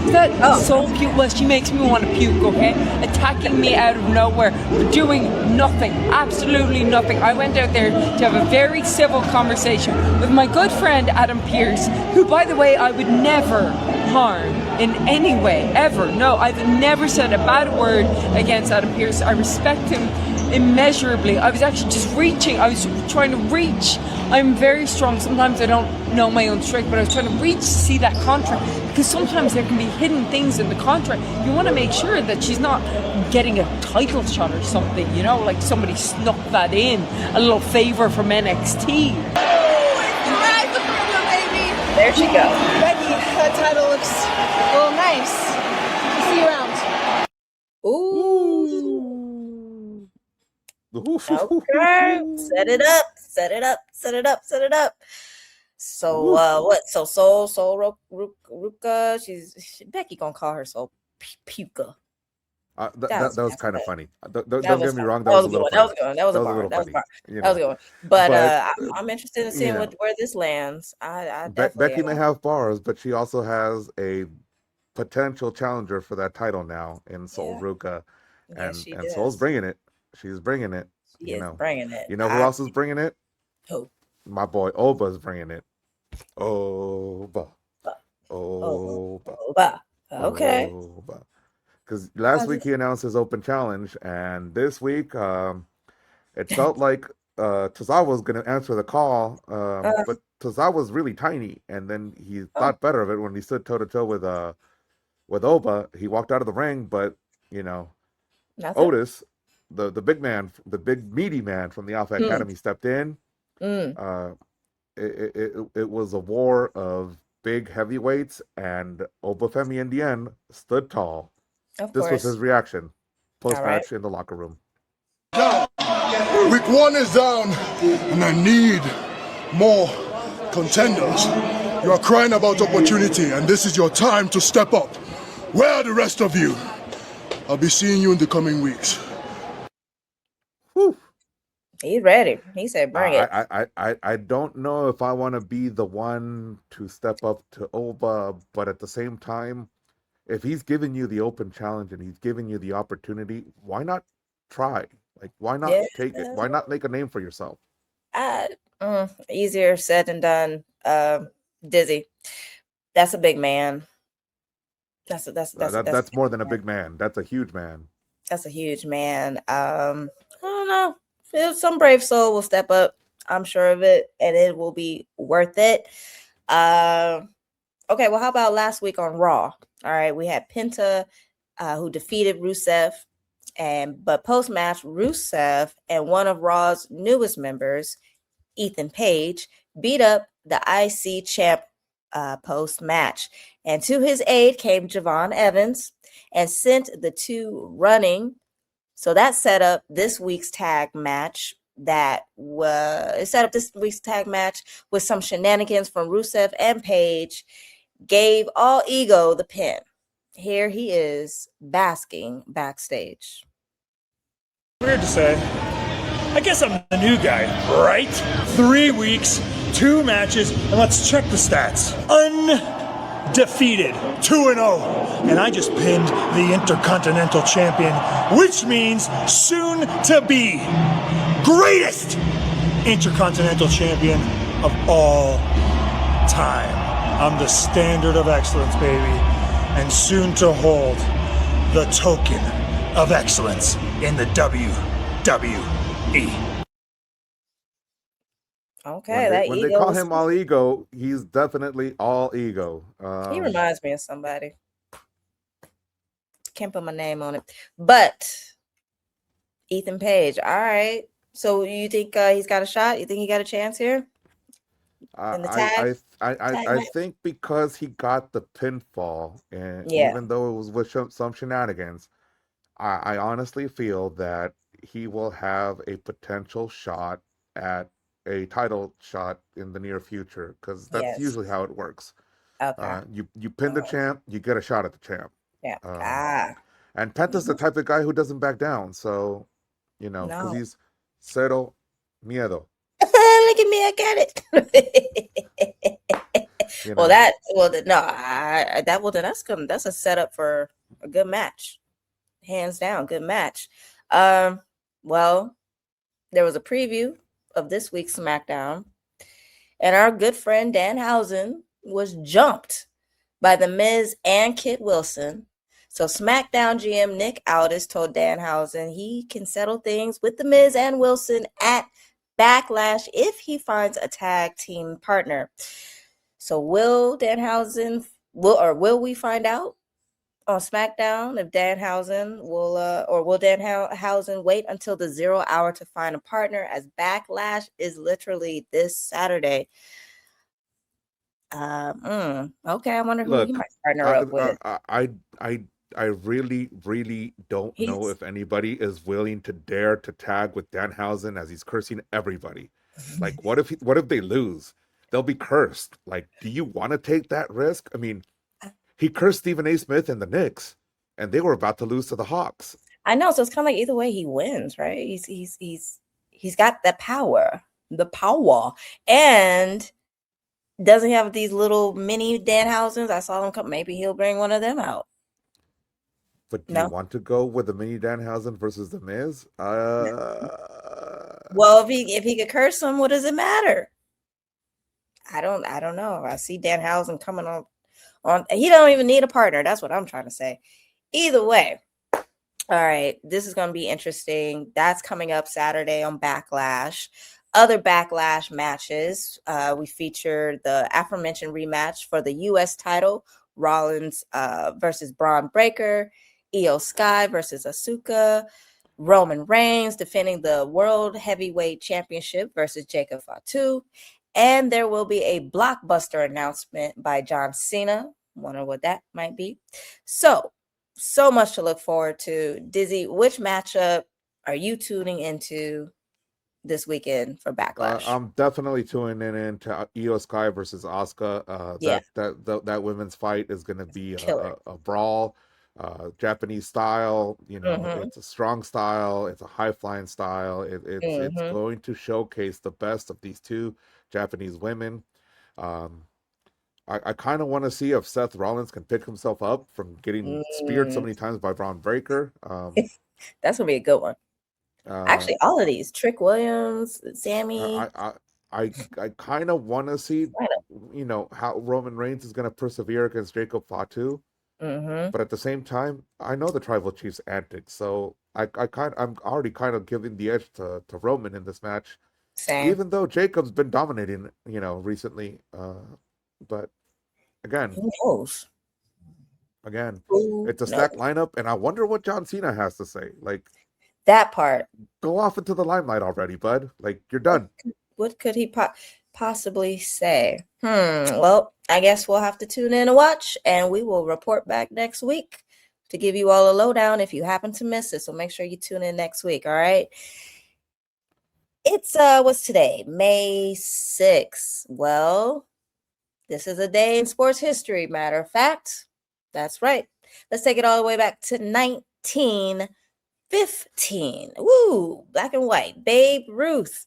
Is that Sol Puka? Well, she makes me want to puke, okay? Attacking me out of nowhere for doing nothing, absolutely nothing. I went out there to have a very civil conversation with my good friend Adam Pearce, who, by the way, I would never harm in any way, ever. No, I've never said a bad word against Adam Pearce. I respect him immeasurably. I was actually just reaching. I was trying to reach. I'm very strong. Sometimes I don't know my own strength, but I was trying to reach to see that contract, because sometimes there can be hidden things in the contract. You want to make sure that she's not getting a title shot or something, you know, like somebody snuck that in, a little favor from NXT. There she goes. Becky, that title looks a little nice. See you around. Ooh. Okay. Set it up. Set it up. Set it up. Set it up. So what? So Sol Ruca. Becky gonna call her Sol Puka. That was kind of funny. Don't get me wrong. That was a little funny. That was a little funny. That was a good one. But I'm interested in seeing where this lands. Becky may have bars, but she also has a potential challenger for that title now in Sol Ruca, and Sol's bringing it. She's bringing it. She is bringing it. You know who else is bringing it? Who? My boy Oba's bringing it. Oba. Okay. Because last week he announced his open challenge, and this week it felt like Tozawa was going to answer the call, but Tozawa was really tiny, and then he thought better of it when he stood toe to toe with Oba. He walked out of the ring, but Otis, the big man, the big meaty man from the Alpha Academy, stepped in. It was a war of big heavyweights, and Obafemi in the end stood tall. This was his reaction post-match in the locker room. Week 1 is down, and I need more contenders. You are crying about opportunity, and this is your time to step up. Where are the rest of you? I'll be seeing you in the coming weeks. Whew. He's ready. He said, "Bring it." I don't know if I want to be the one to step up to Oba, but at the same time, if he's giving you the open challenge and he's giving you the opportunity, why not try? Like, why not take it? Why not make a name for yourself? Easier said than done. Dizzy, that's a big man. That's more than a big man. That's a huge man. That's a huge man. I don't know. Some brave soul will step up. I'm sure of it, and it will be worth it. Okay, well, how about last week on Raw? All right, we had Penta, who defeated Rusev, but post-match, Rusev and one of Raw's newest members, Ethan Page, beat up the IC champ post-match. And to his aid came Javon Evans and sent the two running. So that set up this week's tag match. It set up this week's tag match with some shenanigans from Rusev and Page. Gave All Ego the pin. Here he is basking backstage. Weird to say. I guess I'm the new guy, right? 3 weeks, 2 matches, and let's check the stats. Undefeated, 2-0. And I just pinned the Intercontinental Champion, which means soon to be greatest Intercontinental Champion of all time. I'm the standard of excellence, baby, and soon to hold the token of excellence in the WWE. Okay, when they call him All Ego, he's definitely all ego. He reminds me of somebody. Can't put my name on it. But Ethan Page. All right. So you think he's got a shot? You think he got a chance here? In the tag? I think because he got the pinfall, and even though it was with some shenanigans, I honestly feel that he will have a potential shot at a title shot in the near future, because that's usually how it works. Okay. You pin the champ, you get a shot at the champ. Yeah. And Penta's the type of guy who doesn't back down, so because he's cero miedo. Look at me, I got it. That's a setup for a good match. Hands down, good match. Well, there was a preview of this week's SmackDown, and our good friend Danhausen was jumped by The Miz and Kit Wilson. So SmackDown GM Nick Aldis told Danhausen he can settle things with The Miz and Wilson at Backlash if he finds a tag team partner. So will we find out on SmackDown if Danhausen will Danhausen wait until the 0 hour to find a partner, as Backlash is literally this Saturday? Okay, I wonder who he might partner up with. I really, really don't know if anybody is willing to dare to tag with Danhausen as he's cursing everybody. Like, what if they lose? They'll be cursed. Like, do you want to take that risk? I mean, he cursed Stephen A. Smith and the Knicks, and they were about to lose to the Hawks. I know, so it's kind of like either way he wins, right? He's got the power, and doesn't he have these little mini Danhausens? I saw them come. Maybe he'll bring one of them out. But do you want to go with the mini Danhausen versus the Miz? Well, if he could curse him, what does it matter? I don't know. I see Danhausen coming on. He don't even need a partner. That's what I'm trying to say. Either way, all right. This is going to be interesting. That's coming up Saturday on Backlash. Other Backlash matches, we featured the aforementioned rematch for the U.S. title, Rollins versus Braun Breaker, Io Sky versus Asuka, Roman Reigns defending the World Heavyweight Championship versus Jacob Fatu, and there will be a blockbuster announcement by John Cena. Wonder what that might be. So much to look forward to. Dizzy, which matchup are you tuning into this weekend for Backlash? I'm definitely tuning into Io Sky versus Asuka. That women's fight is going to be a brawl, Japanese style. It's a strong style. It's a high flying style. It's going to showcase the best of these two Japanese women. I kind of want to see if Seth Rollins can pick himself up from getting speared so many times by Braun Breaker. That's gonna be a good one. Actually, all of these, Trick Williams, Sammy. I kind of want to see, how Roman Reigns is going to persevere against Jacob Fatu. But at the same time, I know the Tribal Chief's antics, so I'm already kind of giving the edge to Roman in this match. Same. Even though Jacob's been dominating, recently. But again, who knows? Again, it's a stacked lineup, and I wonder what John Cena has to say. Like, that part. Go off into the limelight already, bud. Like, you're done. What could he possibly say? Well, I guess we'll have to tune in and watch, and we will report back next week to give you all a lowdown if you happen to miss it. So make sure you tune in next week, all right? It's, what's today? May 6th. Well, this is a day in sports history, matter of fact. That's right. Let's take it all the way back to 1915. Woo, black and white. Babe Ruth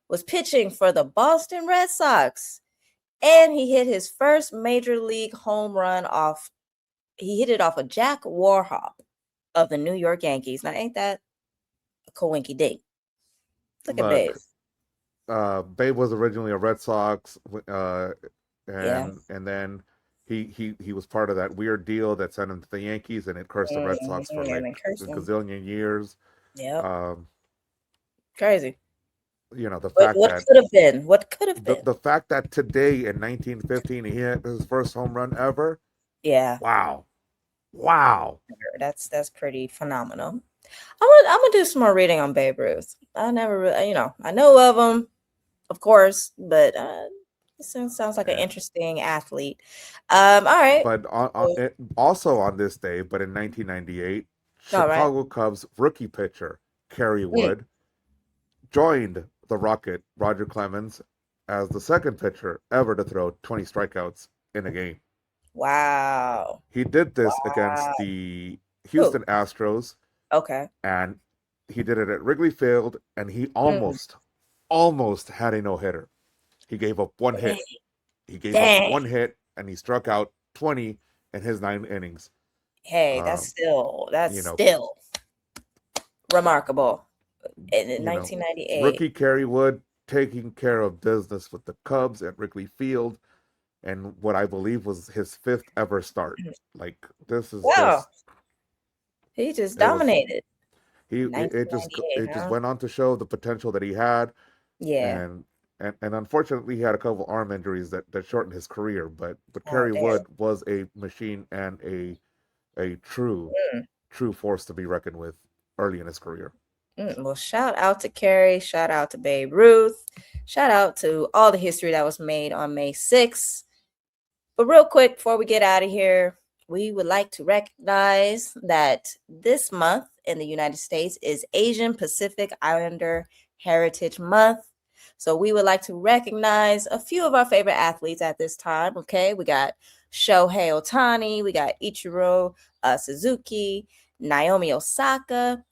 was pitching for the Boston Red Sox, and he hit his first major league home run off. He hit it off of Jack Warhop of the New York Yankees. Now, ain't that a coinky dink? Look at Babe. Babe was originally a Red Sox, and then he was part of that weird deal that sent him to the Yankees, and it cursed the Red Sox for like a gazillion years. Yeah. Crazy. The fact what could have been? What could have been? The fact that today in 1915 he hit his first home run ever. Yeah. Wow. Wow. That's pretty phenomenal. I'm gonna do some more reading on Babe Ruth. I never really, I know of him, of course, but it sounds like an interesting athlete. All right. But also on this day, but in 1998, All right. Chicago Cubs rookie pitcher Kerry Wood joined the Rocket Roger Clemens as the second pitcher ever to throw 20 strikeouts in a game. Wow. He did this against the Houston Astros. Okay. And he did it at Wrigley Field, and he almost had a no-hitter. He gave up one hit. He gave up one hit, and he struck out 20 in his 9 innings. Hey, that's still remarkable. In 1998, rookie Kerry Wood taking care of business with the Cubs at Wrigley Field, and what I believe was his 5th ever start. Like, this is he just dominated. It just went on to show the potential that he had. Yeah. And unfortunately, he had a couple arm injuries that shortened his career. But Kerry Wood was a machine and a true force to be reckoned with early in his career. Well, shout out to Kerry. Shout out to Babe Ruth. Shout out to all the history that was made on May 6th. But real quick, before we get out of here, we would like to recognize that this month in the United States is Asian Pacific Islander Heritage Month. So we would like to recognize a few of our favorite athletes at this time. Okay, we got Shohei Ohtani, we got Ichiro Suzuki, Naomi Osaka,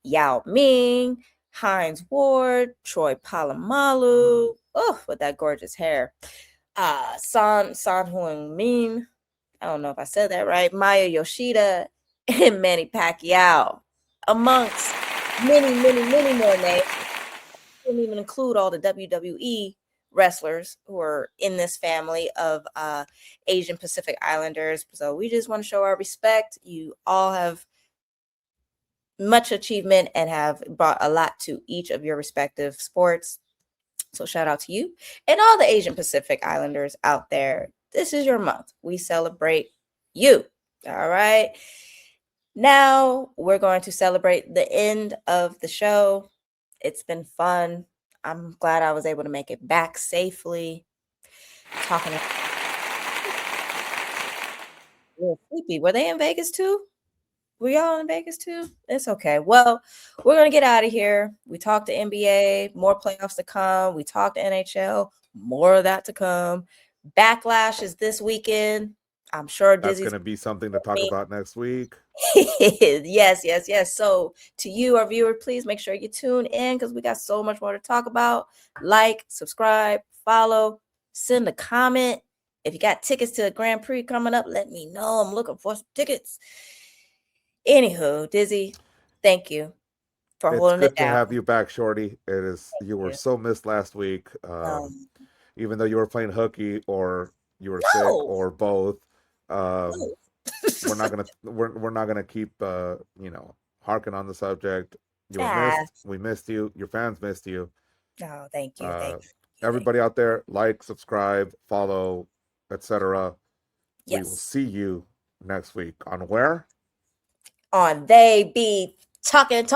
Yao Ming, Hines Ward, Troy Polamalu, with that gorgeous hair, Son Heung-min, I don't know if I said that right, Maya Yoshida, and Manny Pacquiao, amongst many, many, many more names. I didn't even include all the WWE wrestlers who are in this family of Asian Pacific Islanders. So we just want to show our respect. You all have much achievement and have brought a lot to each of your respective sports. So shout out to you and all the Asian Pacific Islanders out there. This is your month. We celebrate you. All right. Now we're going to celebrate the end of the show. It's been fun. I'm glad I was able to make it back safely. Talking about sleepy. Were they in Vegas too? Were y'all in Vegas too? It's okay. Well, we're going to get out of here. We talked to NBA, more playoffs to come. We talked to NHL, more of that to come. Backlash is this weekend. I'm sure that's going to be something to talk about next week. Yes. So to you, our viewer, please make sure you tune in because we got so much more to talk about. Like, subscribe, follow, send a comment. If you got tickets to the Grand Prix coming up, let me know. I'm looking for some tickets. Anywho, Dizzy, thank you for holding it down. It's good to have you back, Shorty. You were so missed last week. Even though you were playing hooky or you were sick or both. We're not gonna keep harking on the subject. You were missed. We missed you. Your fans missed you. Oh, thank you. Everybody out there, like, subscribe, follow, etc. Yes. We will see you next week on where? On They Be Talkin. They be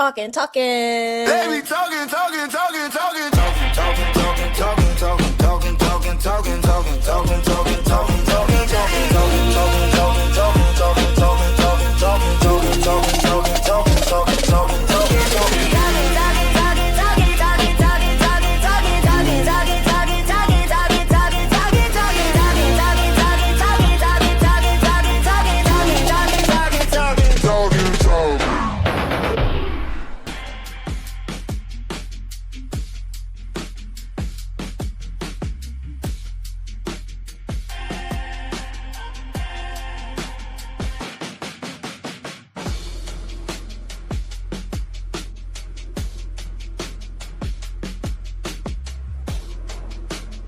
talking.